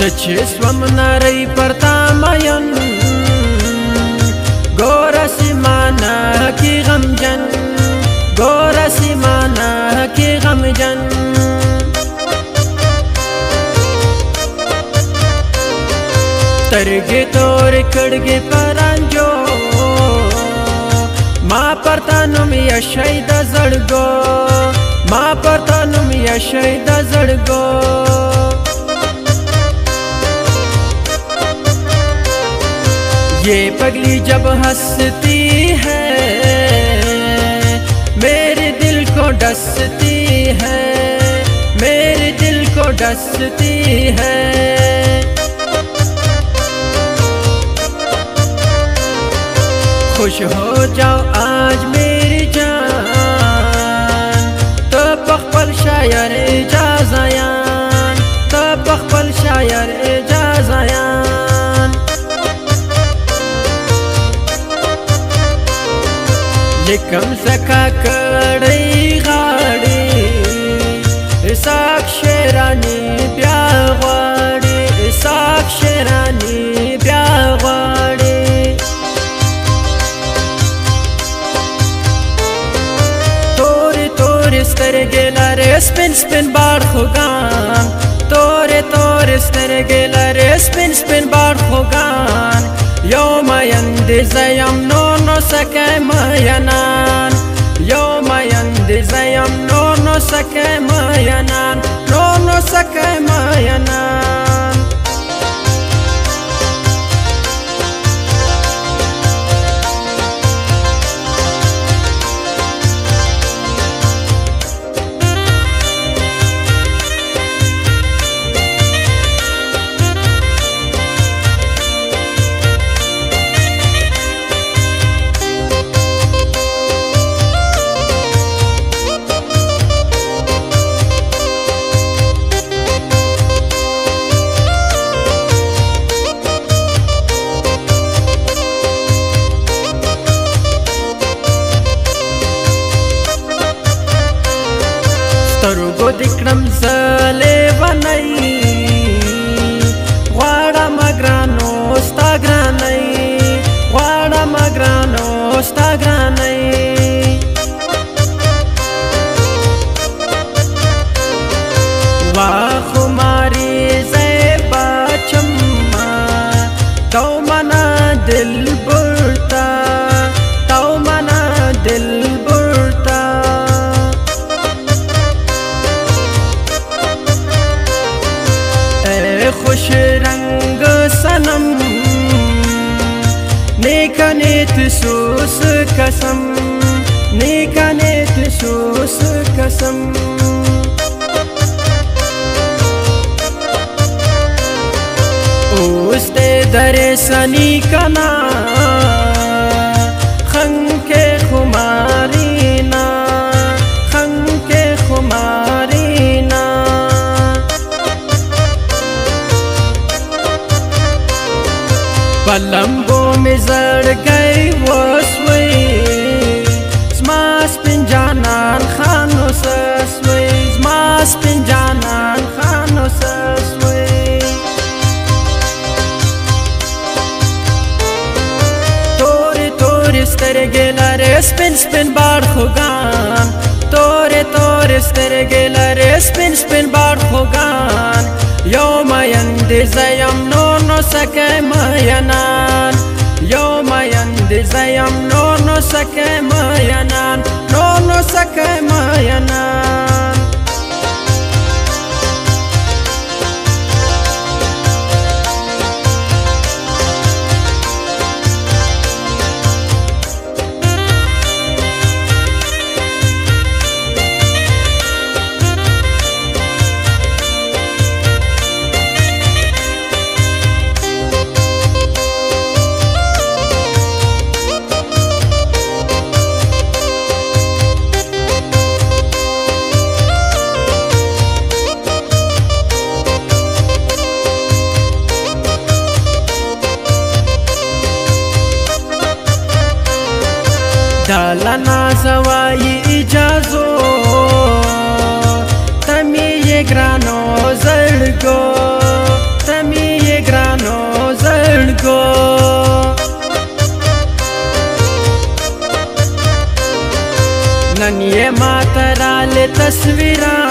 چې سوم نری پرتا مین ګوره سیمانه کې غمجن ګوره سیمانه کې غمجن سترګې تورې کړګې پرانجو ما پرتا نوم یې شی د زړګو ما پرتا نوم یې شی د زړګو ये पगली जब हंसती है मेरे दिल को डसती है मेरे दिल को डसती है खुश हो जाओ आज मेरी जान तो पखपल शायर एजाज़यान तो पखपल शायर एजाज़यान लिकम सका कड़ी गाड़ी साक शेरानी ब्यावाड़ी साक शेरानी ब्यावाड़ी तोरे तोरे स्तरगे लारे स्पिन स्पिन बार खुगान तोरे तोरे स्तरगे लारे स्पिन स्पिन बार खुगान يوم يندز يمنون سكي مينان يوم يندز يمنون سكي مينان نون سكي مينان سترګو دکړم زلې ونی غواړم ګرانو ستا ګرانۍ غواړم ګرانو ستا ګرانۍ واخماري زیبا چما تو منا دل برتا تو منا دل برتا خوش رنگ सनम नेका नेत सोस कसम नेका नेत सोस कसम ओस्ते दरे सनी कना खंके खुमारीना खंके खुमारीना पलंगो में जड़ गई वो सुई स्मास पिंजानान खानो ससुई स्मास पिंजानान खानो ससुई तोरे तोरे स्तरगे लारे स्पिन स्पिन बार खुगान तोरे तोरे स्तरगे लारे स्पिन स्पिन बार खुगान يوم يندز يمنون سكي مينان يوم يندز يمنون سكي مينان نون سكي مينان دالنا زواي اجازو تمي گرانو زړګو تمي ترال تصویران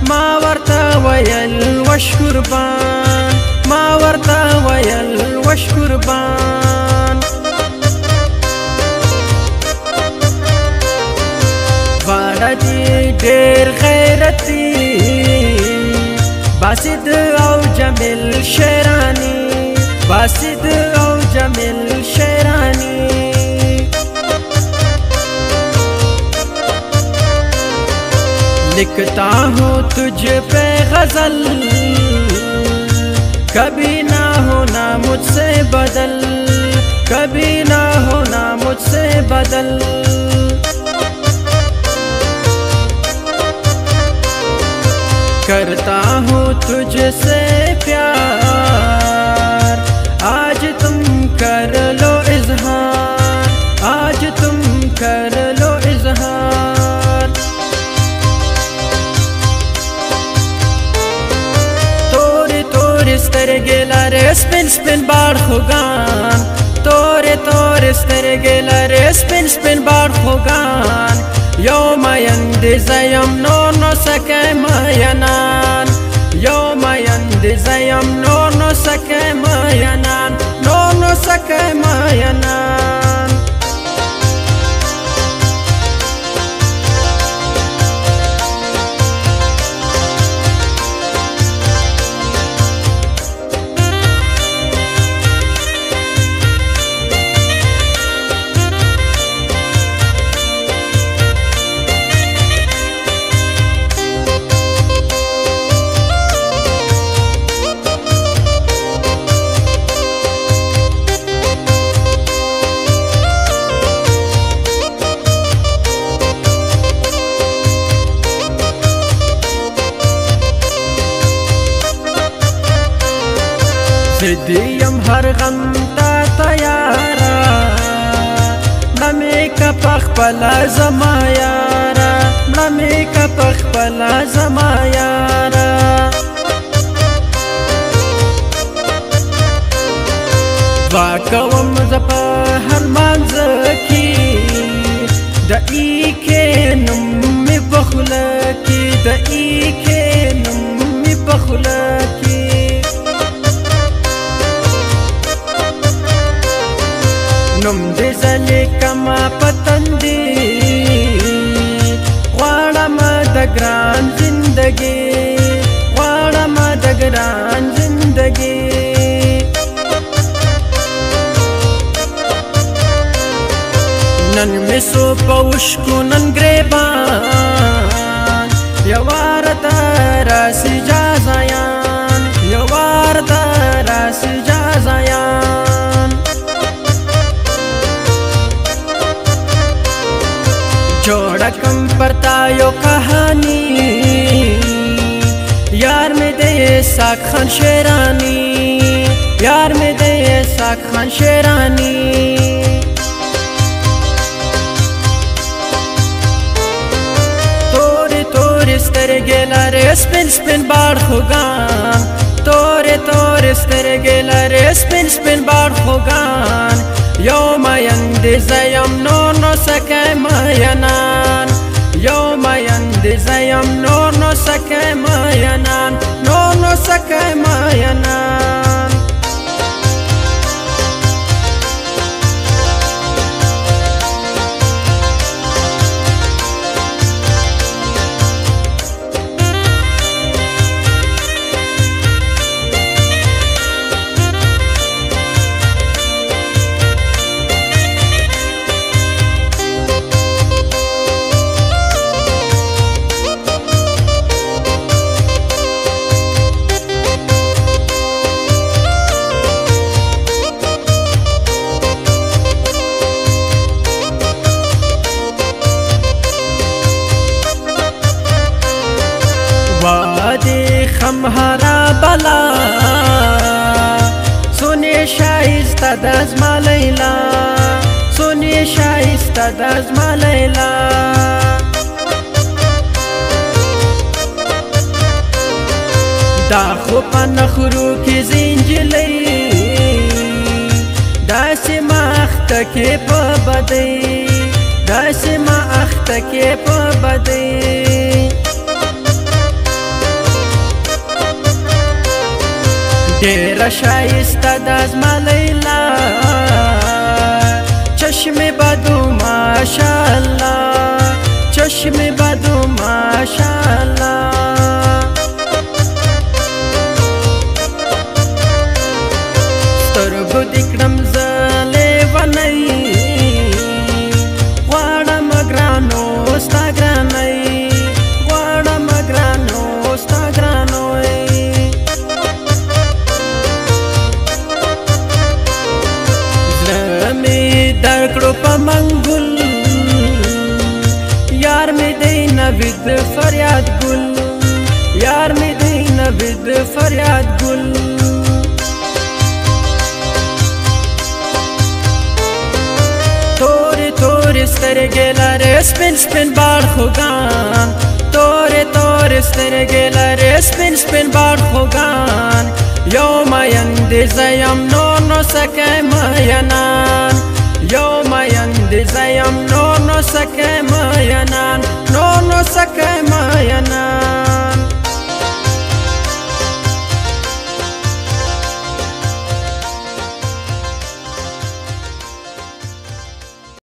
ما ورته ویل وش قربان ما ورته ویل وش قربان غاړه دې ډېر غیرتي باسط او جمیل شیرانی باسط او جمیل شیرانی लिखता हूँ तुझ पे गजल कभी ना होना मुझसे बदल कभी ना होना मुझसे बदल करता हूँ तुझसे प्यार आज तुम कर लो इजहार आज तुम कर लो इजहार तोरे तोरे سترګې لرې سپین سپین باړ خوګان تورې تورې سترګې لرې سپین سپین باړ خوګان یو مین دې زه یم نور نو سکی مینان یو مین دې زه یم نور نو سکی مینان نور نو سکی مینان زدیم هر غم تا تیارا مړه که پخپله زما یارا مړه که پخپله زما یارا دعا کوم زه په هر لمانځه کې د ایکې نوم مې په خوله کې د ایکې نوم مې په خوله کې نوم دې زلې کما پتندې غواړم د ګران زندګي غواړم د ګران زندګي نن مې سو پوشکو نن ګریبان یوار د راسي جازایان یوار د راسي جازایان जोड़ा कम परता यो कहानी यार में दे साक खान शेरानी यार में दे साक खान शेरानी तोरे तोरे سترګې لرې سپین سپین باړ خوګان تورې تورې سترګې لرې سپین سپین باړ خوګان یو مین دې زه یم نور نو سکی مینان یو مین دې زه یم نور نو سکی مینان نور نو سکی مینان وادی خمهرا بلا سونی شایسته د زما لیلا سونی شایسته د زما لیلا دا خو په نخرو کې زنجلې داسې مخته کې په بدۍ داسې ما اخته کې په بدۍ ډېره ښایسته ده زما لیلا چشم بدو ماشاءالله چشم بدو ماشاءالله سترګو دې کړم زه لیونی غواړم ګرانو ستا ګرانۍ غواړم ګرانو ستا ګرانوۍ زړه مې درکړو په منګل یار مې دی نوید فریاد ګل یار مې دی نوید فریاد ګل تورې تورې سترګې لرې سپین سپین باړ خوږان تورې تورې سترګې لرې سپین سپین باړ خوږان یو مین دې زه یم نور نو سکی مینان یو مین دې زه یم نور نو سکی مینان نور نو سکی مینان